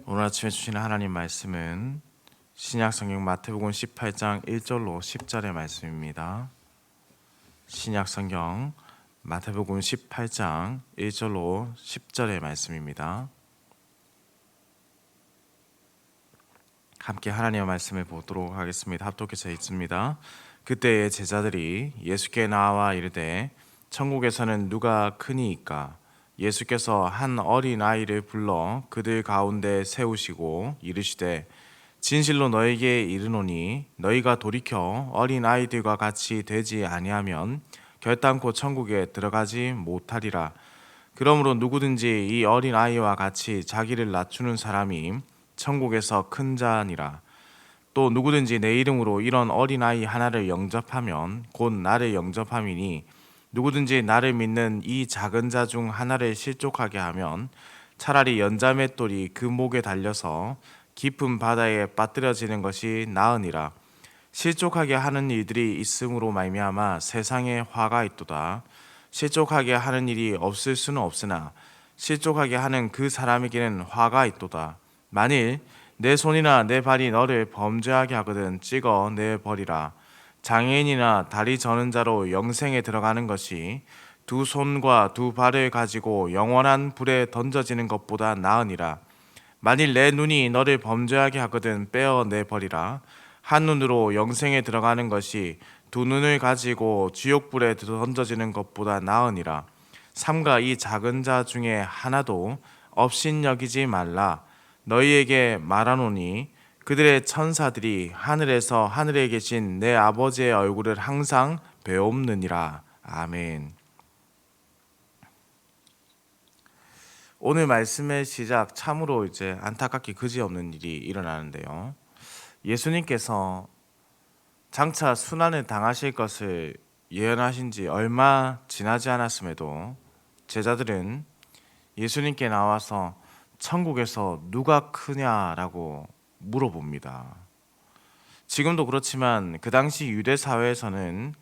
오늘 아침에 주시는 하나님 말씀은 신약성경 마태복음 18장 1절로 10절의 말씀입니다. 신약성경 마태복음 18장 1절로 10절의 말씀입니다. 함께 하나님의 말씀을 보도록 하겠습니다. 합독해서 읽습니다. 그때의 제자들이 예수께 나와 이르되 천국에서는 누가 크니이까? 예수께서 한 어린 아이를 불러 그들 가운데 세우시고 이르시되 진실로 너에게 이르노니 너희가 돌이켜 어린 아이들과 같이 되지 아니하면 결단코 천국에 들어가지 못하리라. 그러므로 누구든지 이 어린 아이와 같이 자기를 낮추는 사람이 천국에서 큰 자니라. 또 누구든지 내 이름으로 이런 어린 아이 하나를 영접하면 곧 나를 영접함이니 누구든지 나를 믿는 이 작은 자 중 하나를 실족하게 하면 차라리 연자맷돌이 그 목에 달려서 깊은 바다에 빠뜨려지는 것이 나으니라. 실족하게 하는 일들이 있음으로 말미암아 세상에 화가 있도다. 실족하게 하는 일이 없을 수는 없으나 실족하게 하는 그 사람에게는 화가 있도다. 만일 내 손이나 내 발이 너를 범죄하게 하거든 찍어 내버리라. 장애인이나 다리 저는 자로 영생에 들어가는 것이 두 손과 두 발을 가지고 영원한 불에 던져지는 것보다 나으니라. 만일 내 눈이 너를 범죄하게 하거든 빼어 내버리라. 한 눈으로 영생에 들어가는 것이 두 눈을 가지고 지옥불에 던져지는 것보다 나으니라. 삼가 이 작은 자 중에 하나도 업신여기지 말라. 너희에게 말하노니 그들의 천사들이 하늘에서 하늘에 계신 내 아버지의 얼굴을 항상 배옵느니라. 아멘. 오늘 말씀의 시작, 참으로 안타깝게 그지없는 일이 일어나는데요. 예수님께서 장차 순환을 당하실 것을 예언하신 지 얼마 지나지 않았음에도 제자들은 예수님께 나와서 천국에서 누가 크냐라고 물어봅니다. 지금도 그렇지만 그 당시 유대 사회에서는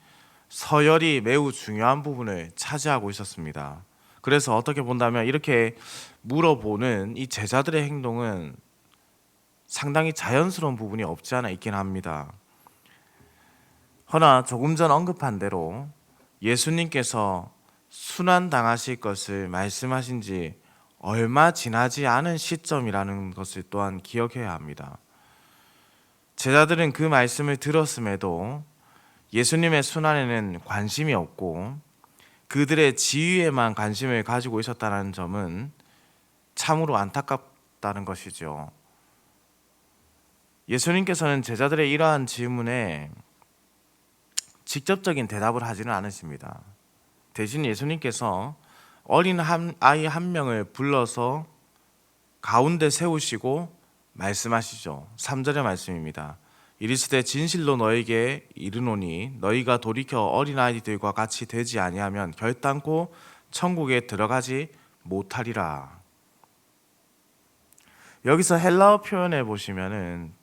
서열이 매우 중요한 부분을 차지하고 있었습니다. 그래서 어떻게 본다면 이렇게 물어보는 이 제자들의 행동은 상당히 자연스러운 부분이 없지 않아 있긴 합니다. 허나 조금 전 언급한 대로 예수님께서 순환당하실 것을 말씀하신 지 얼마 지나지 않은 시점이라는 것을 또한 기억해야 합니다. 제자들은 그 말씀을 들었음에도 예수님의 순환에는 관심이 없고 그들의 지위에만 관심을 가지고 있었다는 점은 참으로 안타깝다는 것이죠. 예수님께서는 제자들의 이러한 질문에 직접적인 대답을 하지는 않으십니다. 대신 예수님께서 어린 아이 한 명을 불러서 가운데 세우시고 말씀하시죠. 3절의 말씀입니다. 이르시되 진실로 너에게 이르노니 너희가 돌이켜 어린 아이들과 같이 되지 아니하면 결단코 천국에 들어가지 못하리라. 여기서 헬라어 표현에 보시면은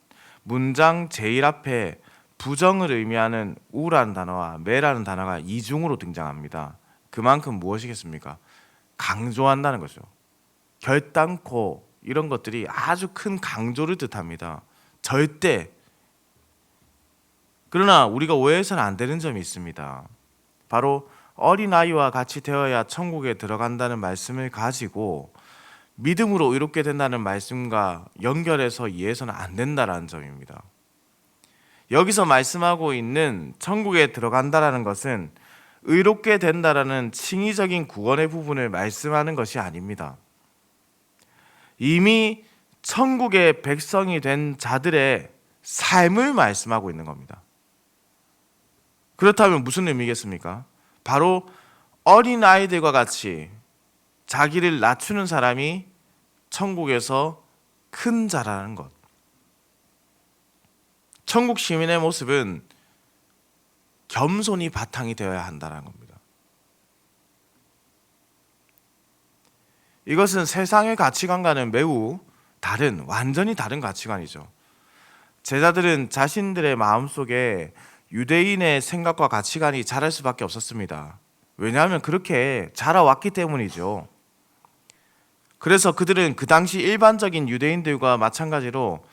문장 제일 앞에 부정을 의미하는 우라는 단어와 매라는 단어가 이중으로 등장합니다. 그만큼 무엇이겠습니까? 강조한다는 거죠. 결단코 이런 것들이 아주 큰 강조를 뜻합니다. 절대. 그러나 우리가 오해해서는 안 되는 점이 있습니다. 바로 어린아이와 같이 되어야 천국에 들어간다는 말씀을 가지고 믿음으로 의롭게 된다는 말씀과 연결해서 이해해서는 안 된다는 점입니다. 여기서 말씀하고 있는 천국에 들어간다라는 것은 의롭게 된다라는 칭의적인 구원의 부분을 말씀하는 것이 아닙니다. 이미 천국의 백성이 된 자들의 삶을 말씀하고 있는 겁니다. 그렇다면 무슨 의미겠습니까? 바로 어린아이들과 같이 자기를 낮추는 사람이 천국에서 큰 자라는 것. 천국 시민의 모습은 겸손이 바탕이 되어야 한다는 겁니다. 이것은 세상의 가치관과는 매우 다른, 완전히 다른 가치관이죠. 제자들은 자신들의 마음속에 유대인의 생각과 가치관이 자랄 수밖에 없었습니다. 왜냐하면 그렇게 자라왔기 때문이죠. 그래서 그들은 그 당시 일반적인 유대인들과 마찬가지로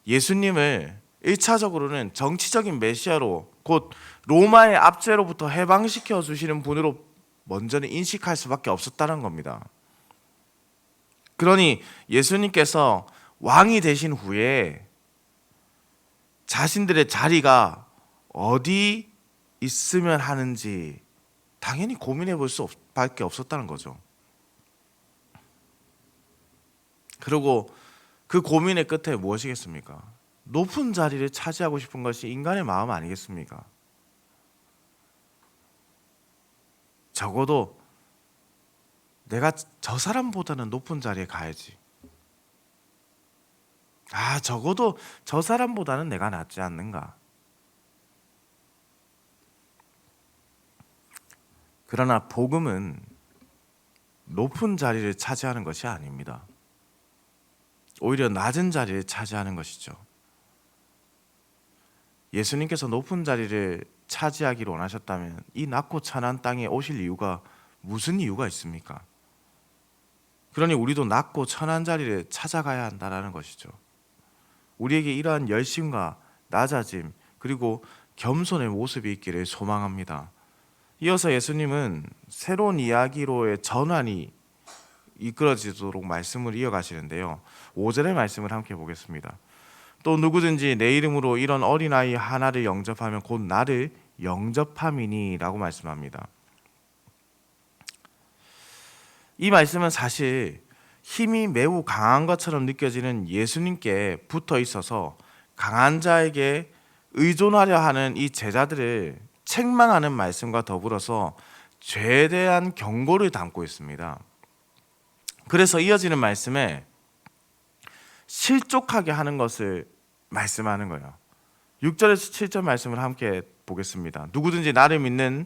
예수님을 1차적으로는 정치적인 메시아로, 곧 로마의 압제로부터 해방시켜 주시는 분으로 먼저는 인식할 수밖에 없었다는 겁니다. 그러니 예수님께서 왕이 되신 후에 자신들의 자리가 어디 있으면 하는지 당연히 고민해 볼 수밖에 없었다는 거죠. 그리고 그 고민의 끝에 무엇이겠습니까? 높은 자리를 차지하고 싶은 것이 인간의 마음 아니겠습니까? 적어도 내가 저 사람보다는 높은 자리에 가야지. 적어도 저 사람보다는 내가 낫지 않는가. 그러나 복음은 높은 자리를 차지하는 것이 아닙니다. 오히려 낮은 자리를 차지하는 것이죠. 예수님께서 높은 자리를 차지하기를 원하셨다면 이 낮고 천한 땅에 오실 이유가 무슨 이유가 있습니까? 그러니 우리도 낮고 천한 자리를 찾아가야 한다는 것이죠. 우리에게 이러한 열심과 낮아짐 그리고 겸손의 모습이 있기를 소망합니다. 이어서 예수님은 새로운 이야기로의 전환이 이끌어지도록 말씀을 이어가시는데요. 5절의 말씀을 함께 보겠습니다. 또 누구든지 내 이름으로 이런 어린아이 하나를 영접하면 곧 나를 영접함이니 라고 말씀합니다. 이 말씀은 사실 힘이 매우 강한 것처럼 느껴지는 예수님께 붙어 있어서 강한 자에게 의존하려 하는 이 제자들을 책망하는 말씀과 더불어서 죄에 대한 경고를 담고 있습니다. 그래서 이어지는 말씀에 실족하게 하는 것을 말씀하는 거예요. 6절에서 7절 말씀을 함께 보겠습니다. 누구든지 나를 믿는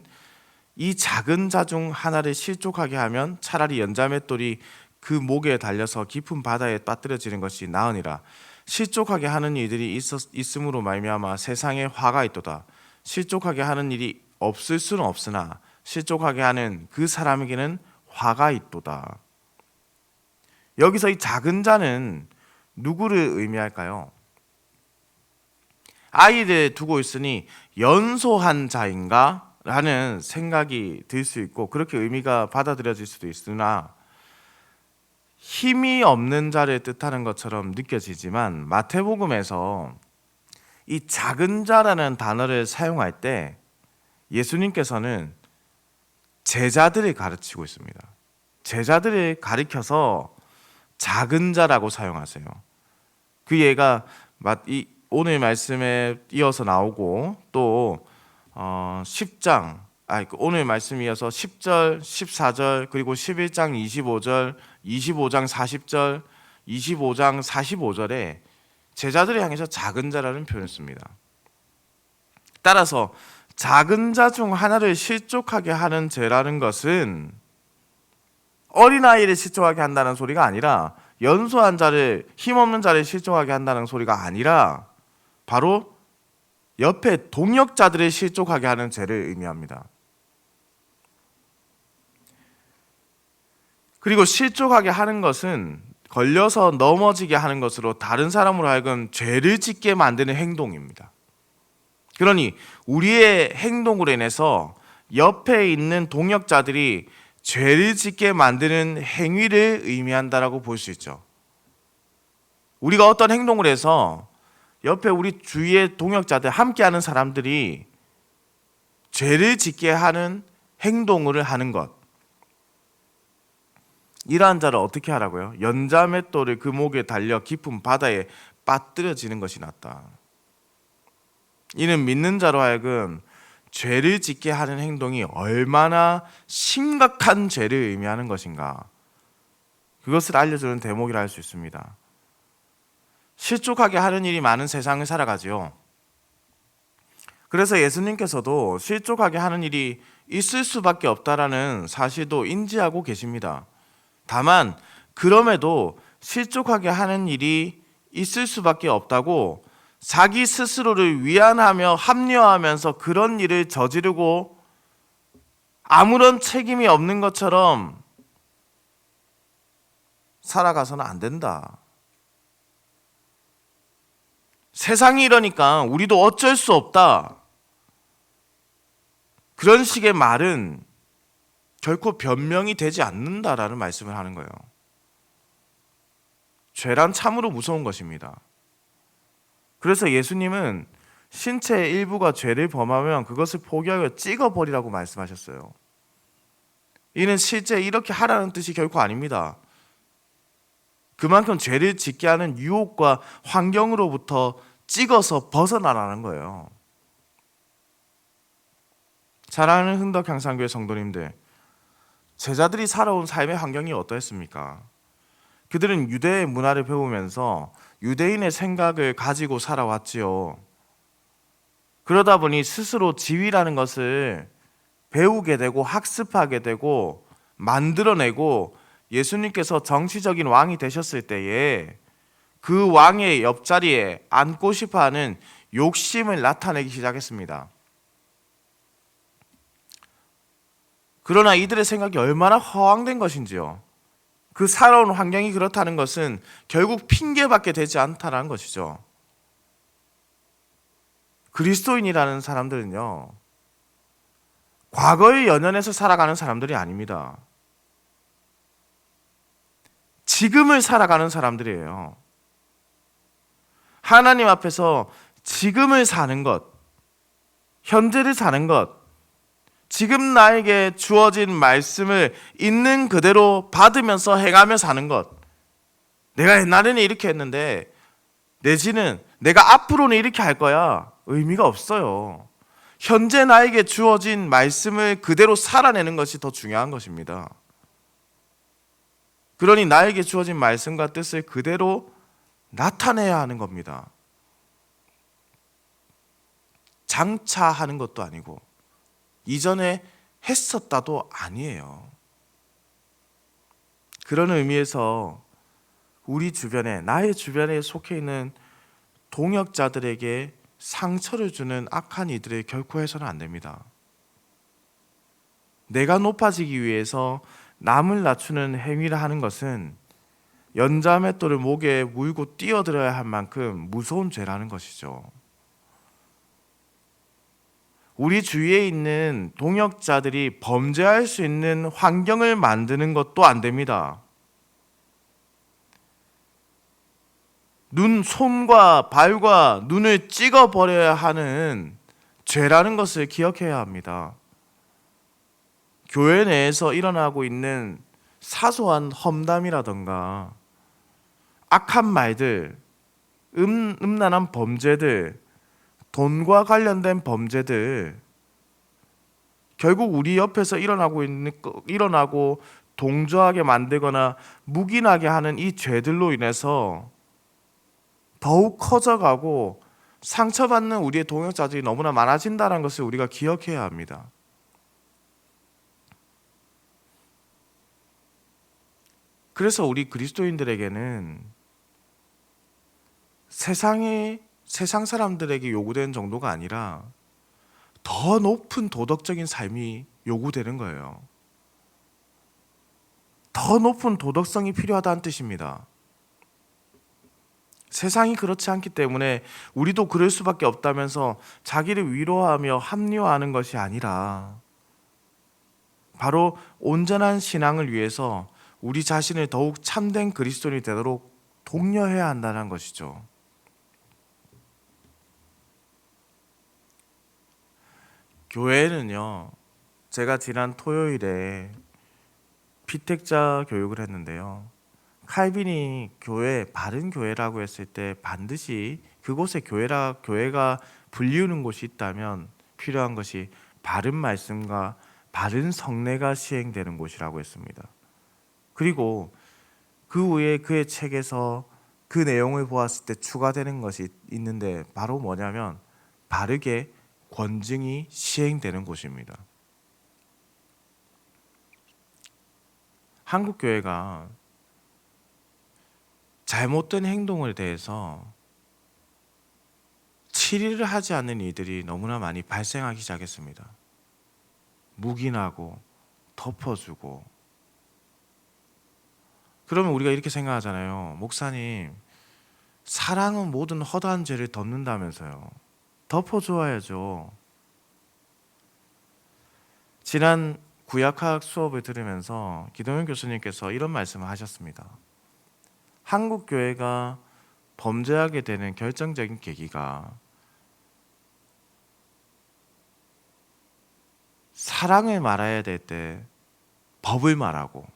이 작은 자 중 하나를 실족하게 하면 차라리 연자맷돌이 그 목에 달려서 깊은 바다에 빠뜨려지는 것이 나으니라. 실족하게 하는 이들이 있음으로 말미암아 세상에 화가 있도다. 실족하게 하는 일이 없을 수는 없으나 실족하게 하는 그 사람에게는 화가 있도다. 여기서 이 작은 자는 누구를 의미할까요? 아이를 두고 있으니 연소한 자인가? 라는 생각이 들 수 있고 그렇게 의미가 받아들여질 수도 있으나 힘이 없는 자를 뜻하는 것처럼 느껴지지만 마태복음에서 이 작은 자라는 단어를 사용할 때 예수님께서는 제자들을 가르치고 있습니다. 제자들을 가리켜서 작은 자라고 사용하세요. 그 예가 오늘 말씀에 이어서 나오고 또 10장 오늘 말씀에 이어서 10절, 14절 그리고 11장 25절, 25장 40절, 25장 45절에 제자들을 향해서 작은 자라는 표현을 씁니다. 따라서 작은 자 중 하나를 실족하게 하는 죄라는 것은 어린아이를 실족하게 한다는 소리가 아니라 연소한 자를, 힘없는 자를 실족하게 한다는 소리가 아니라 바로 옆에 동역자들을 실족하게 하는 죄를 의미합니다. 그리고 실족하게 하는 것은 걸려서 넘어지게 하는 것으로 다른 사람으로 하여금 죄를 짓게 만드는 행동입니다. 그러니 우리의 행동으로 인해서 옆에 있는 동역자들이 죄를 짓게 만드는 행위를 의미한다라고 볼 수 있죠. 우리가 어떤 행동을 해서 옆에 우리 주위의 동역자들, 함께하는 사람들이 죄를 짓게 하는 행동을 하는 것, 이러한 자를 어떻게 하라고요? 연자맷돌을 그 목에 달려 깊은 바다에 빠뜨려지는 것이 낫다. 이는 믿는 자로 하여금 죄를 짓게 하는 행동이 얼마나 심각한 죄를 의미하는 것인가, 그것을 알려주는 대목이라 할 수 있습니다. 실족하게 하는 일이 많은 세상을 살아가지요. 그래서 예수님께서도 실족하게 하는 일이 있을 수밖에 없다라는 사실도 인지하고 계십니다. 다만 그럼에도 실족하게 하는 일이 있을 수밖에 없다고 자기 스스로를 위안하며 합리화하면서 그런 일을 저지르고 아무런 책임이 없는 것처럼 살아가서는 안 된다. 세상이 이러니까 우리도 어쩔 수 없다. 그런 식의 말은 결코 변명이 되지 않는다라는 말씀을 하는 거예요. 죄란 참으로 무서운 것입니다. 그래서 예수님은 신체의 일부가 죄를 범하면 그것을 포기하여 찍어버리라고 말씀하셨어요. 이는 실제 이렇게 하라는 뜻이 결코 아닙니다. 그만큼 죄를 짓게 하는 유혹과 환경으로부터 찍어서 벗어나라는 거예요. 사랑하는 흥덕향상교회 성도님들, 제자들이 살아온 삶의 환경이 어떠했습니까? 그들은 유대의 문화를 배우면서 유대인의 생각을 가지고 살아왔지요. 그러다 보니 스스로 지위라는 것을 배우게 되고 학습하게 되고 만들어내고, 예수님께서 정치적인 왕이 되셨을 때에 그 왕의 옆자리에 앉고 싶어하는 욕심을 나타내기 시작했습니다. 그러나 이들의 생각이 얼마나 허황된 것인지요. 그 살아온 환경이 그렇다는 것은 결국 핑계밖에 되지 않다는 것이죠. 그리스도인이라는 사람들은요, 과거의 연연에서 살아가는 사람들이 아닙니다. 지금을 살아가는 사람들이에요. 하나님 앞에서 지금을 사는 것, 현재를 사는 것, 지금 나에게 주어진 말씀을 있는 그대로 받으면서 행하며 사는 것. 내가 옛날에는 이렇게 했는데 내지는 내가 앞으로는 이렇게 할 거야. 의미가 없어요. 현재 나에게 주어진 말씀을 그대로 살아내는 것이 더 중요한 것입니다. 그러니 나에게 주어진 말씀과 뜻을 그대로 나타내야 하는 겁니다. 장차하는 것도 아니고 이전에 했었다도 아니에요. 그런 의미에서 우리 주변에, 나의 주변에 속해 있는 동역자들에게 상처를 주는 악한 이들을 결코 해서는 안 됩니다. 내가 높아지기 위해서 남을 낮추는 행위를 하는 것은 연자맷돌을 목에 물고 뛰어들어야 할 만큼 무서운 죄라는 것이죠. 우리 주위에 있는 동역자들이 범죄할 수 있는 환경을 만드는 것도 안 됩니다. 손과 발과 눈을 찍어버려야 하는 죄라는 것을 기억해야 합니다. 교회 내에서 일어나고 있는 사소한 험담이라던가 악한 말들, 음란한 범죄들, 돈과 관련된 범죄들, 결국 우리 옆에서 일어나고 동조하게 만들거나 묵인하게 하는 이 죄들로 인해서 더욱 커져가고 상처받는 우리의 동역자들이 너무나 많아진다는 것을 우리가 기억해야 합니다. 그래서 우리 그리스도인들에게는 세상 사람들에게 요구되는 정도가 아니라 더 높은 도덕적인 삶이 요구되는 거예요. 더 높은 도덕성이 필요하다는 뜻입니다. 세상이 그렇지 않기 때문에 우리도 그럴 수밖에 없다면서 자기를 위로하며 합리화하는 것이 아니라 바로 온전한 신앙을 위해서 우리 자신을 더욱 참된 그리스도인이 되도록 독려해야 한다는 것이죠. 교회는요, 제가 지난 토요일에 피택자 교육을 했는데요, 칼빈이 바른 교회라고 했을 때 반드시 그곳에 교회가 불리우는 곳이 있다면 필요한 것이 바른 말씀과 바른 성례가 시행되는 곳이라고 했습니다. 그리고 그 후에 그의 책에서 그 내용을 보았을 때 추가되는 것이 있는데 바로 뭐냐면 바르게 권증이 시행되는 곳입니다. 한국 교회가 잘못된 행동에 대해서 치리를 하지 않는 이들이 너무나 많이 발생하기 시작했습니다. 묵인하고 덮어주고 그러면 우리가 이렇게 생각하잖아요. 목사님, 사랑은 모든 허다한 죄를 덮는다면서요. 덮어줘야죠. 지난 구약학 수업을 들으면서 기동현 교수님께서 이런 말씀을 하셨습니다. 한국 교회가 범죄하게 되는 결정적인 계기가 사랑을 말해야 될 때 법을 말하고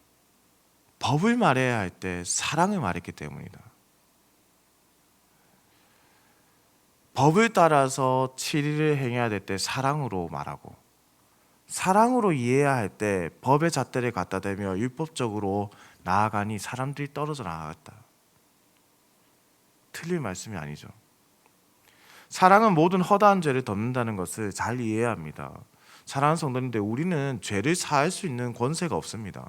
법을 말해야 할 때 사랑을 말했기 때문이다. 법을 따라서 치리를 행해야 될 때 사랑으로 말하고 사랑으로 이해해야 할 때 법의 잣대를 갖다 대며 율법적으로 나아가니 사람들이 떨어져 나가겠다. 틀린 말씀이 아니죠. 사랑은 모든 허다한 죄를 덮는다는 것을 잘 이해해야 합니다. 사랑하는 성도님들, 우리는 죄를 사할 수 있는 권세가 없습니다.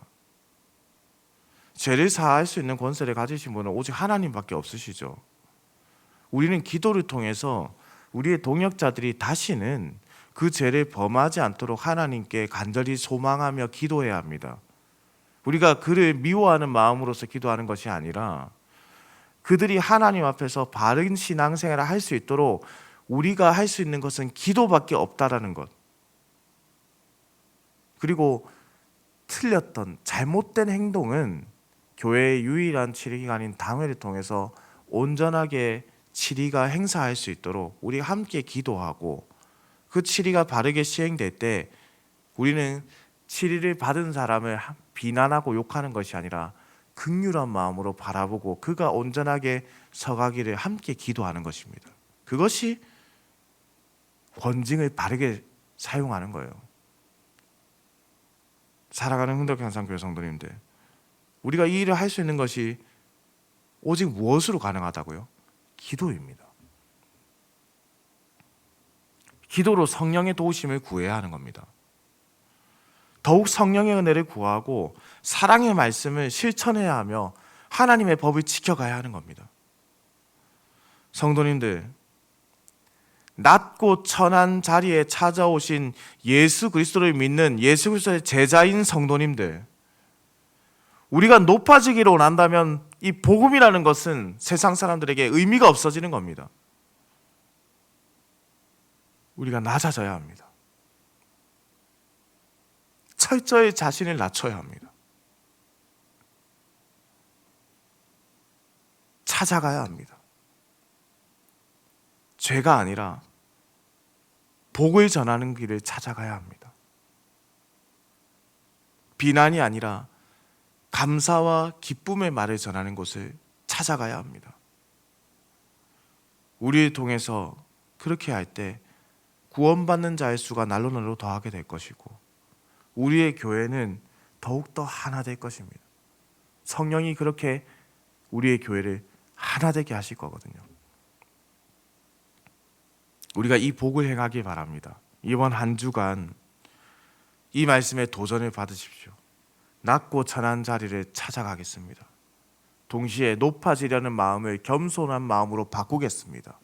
죄를 사할 수 있는 권세를 가지신 분은 오직 하나님밖에 없으시죠. 우리는 기도를 통해서 우리의 동역자들이 다시는 그 죄를 범하지 않도록 하나님께 간절히 소망하며 기도해야 합니다. 우리가 그를 미워하는 마음으로서 기도하는 것이 아니라 그들이 하나님 앞에서 바른 신앙생활을 할 수 있도록 우리가 할 수 있는 것은 기도밖에 없다라는 것. 그리고 틀렸던 잘못된 행동은 교회의 유일한 치리기관인 당회를 통해서 온전하게 치리가 행사할 수 있도록 우리 함께 기도하고 그 치리가 바르게 시행될 때 우리는 치리를 받은 사람을 비난하고 욕하는 것이 아니라 긍휼한 마음으로 바라보고 그가 온전하게 서가기를 함께 기도하는 것입니다. 그것이 권징을 바르게 사용하는 거예요. 살아가는 흥덕향상교회 성도님들, 우리가 이 일을 할 수 있는 것이 오직 무엇으로 가능하다고요? 기도입니다. 기도로 성령의 도우심을 구해야 하는 겁니다. 더욱 성령의 은혜를 구하고 사랑의 말씀을 실천해야 하며 하나님의 법을 지켜가야 하는 겁니다. 성도님들, 낮고 천한 자리에 찾아오신 예수 그리스도를 믿는 예수 그리스도의 제자인 성도님들, 우리가 높아지기로 원한다면 이 복음이라는 것은 세상 사람들에게 의미가 없어지는 겁니다. 우리가 낮아져야 합니다. 철저히 자신을 낮춰야 합니다. 찾아가야 합니다. 죄가 아니라 복을 전하는 길을 찾아가야 합니다. 비난이 아니라 감사와 기쁨의 말을 전하는 곳을 찾아가야 합니다. 우리를 통해서 그렇게 할 때 구원받는 자의 수가 날로 날로 더하게 될 것이고 우리의 교회는 더욱더 하나 될 것입니다. 성령이 그렇게 우리의 교회를 하나 되게 하실 거거든요. 우리가 이 복을 행하길 바랍니다. 이번 한 주간 이 말씀에 도전을 받으십시오. 낮고 천한 자리를 찾아가겠습니다. 동시에 높아지려는 마음을 겸손한 마음으로 바꾸겠습니다.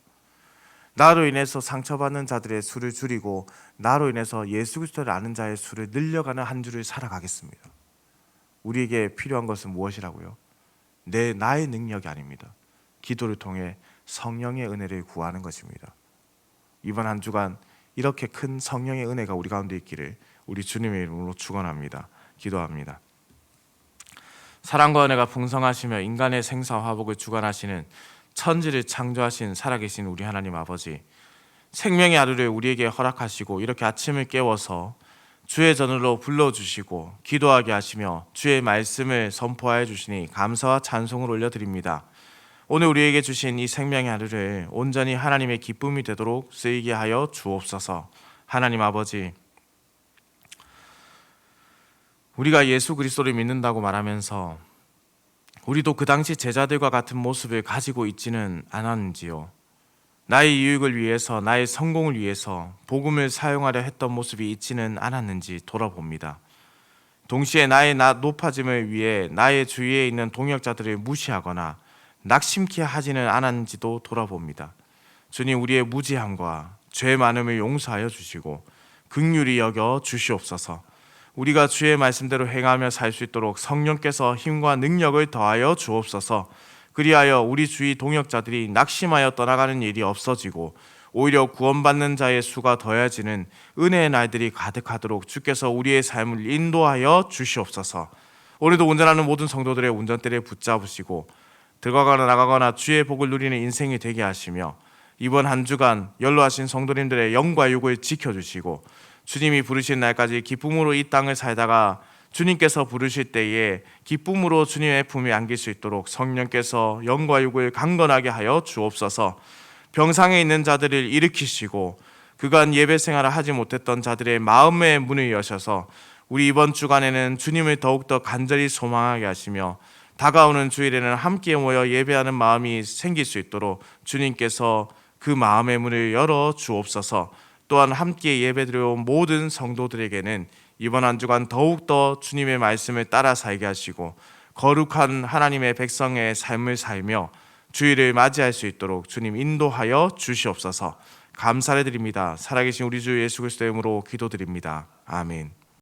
나로 인해서 상처받는 자들의 수를 줄이고 나로 인해서 예수 그리스도를 아는 자의 수를 늘려가는 한 주를 살아가겠습니다. 우리에게 필요한 것은 무엇이라고요? 나의 능력이 아닙니다. 기도를 통해 성령의 은혜를 구하는 것입니다. 이번 한 주간 이렇게 큰 성령의 은혜가 우리 가운데 있기를 우리 주님의 이름으로 축원합니다. 기도합니다. 사랑과 은혜가 풍성하시며 인간의 생사 화복을 주관하시는 천지를 창조하신 살아계신 우리 하나님 아버지, 생명의 하루를 우리에게 허락하시고 이렇게 아침을 깨워서 주의 전으로 불러주시고 기도하게 하시며 주의 말씀을 선포하여 주시니 감사와 찬송을 올려드립니다. 오늘 우리에게 주신 이 생명의 하루를 온전히 하나님의 기쁨이 되도록 쓰이게 하여 주옵소서. 하나님 아버지, 우리가 예수 그리스도를 믿는다고 말하면서 우리도 그 당시 제자들과 같은 모습을 가지고 있지는 않았는지요. 나의 유익을 위해서, 나의 성공을 위해서 복음을 사용하려 했던 모습이 있지는 않았는지 돌아봅니다. 동시에 나의 높아짐을 위해 나의 주위에 있는 동역자들을 무시하거나 낙심케 하지는 않았는지도 돌아봅니다. 주님, 우리의 무지함과 죄 많음을 용서하여 주시고 긍휼히 여겨 주시옵소서. 우리가 주의 말씀대로 행하며 살 수 있도록 성령께서 힘과 능력을 더하여 주옵소서. 그리하여 우리 주위 동역자들이 낙심하여 떠나가는 일이 없어지고 오히려 구원받는 자의 수가 더해지는 은혜의 날들이 가득하도록 주께서 우리의 삶을 인도하여 주시옵소서. 오늘도 운전하는 모든 성도들의 운전대를 붙잡으시고 들어가거나 나가거나 주의 복을 누리는 인생이 되게 하시며 이번 한 주간 연로하신 성도님들의 영과 육을 지켜주시고 주님이 부르신 날까지 기쁨으로 이 땅을 살다가 주님께서 부르실 때에 기쁨으로 주님의 품에 안길 수 있도록 성령께서 영과 육을 강건하게 하여 주옵소서. 병상에 있는 자들을 일으키시고 그간 예배 생활을 하지 못했던 자들의 마음의 문을 여셔서 우리 이번 주간에는 주님을 더욱더 간절히 소망하게 하시며 다가오는 주일에는 함께 모여 예배하는 마음이 생길 수 있도록 주님께서 그 마음의 문을 열어 주옵소서. 또한 함께 예배드려온 모든 성도들에게는 이번 한 주간 더욱더 주님의 말씀을 따라 살게 하시고 거룩한 하나님의 백성의 삶을 살며 주일을 맞이할 수 있도록 주님 인도하여 주시옵소서. 감사를 드립니다. 살아계신 우리 주 예수 그리스도의 이름으로 기도드립니다. 아멘.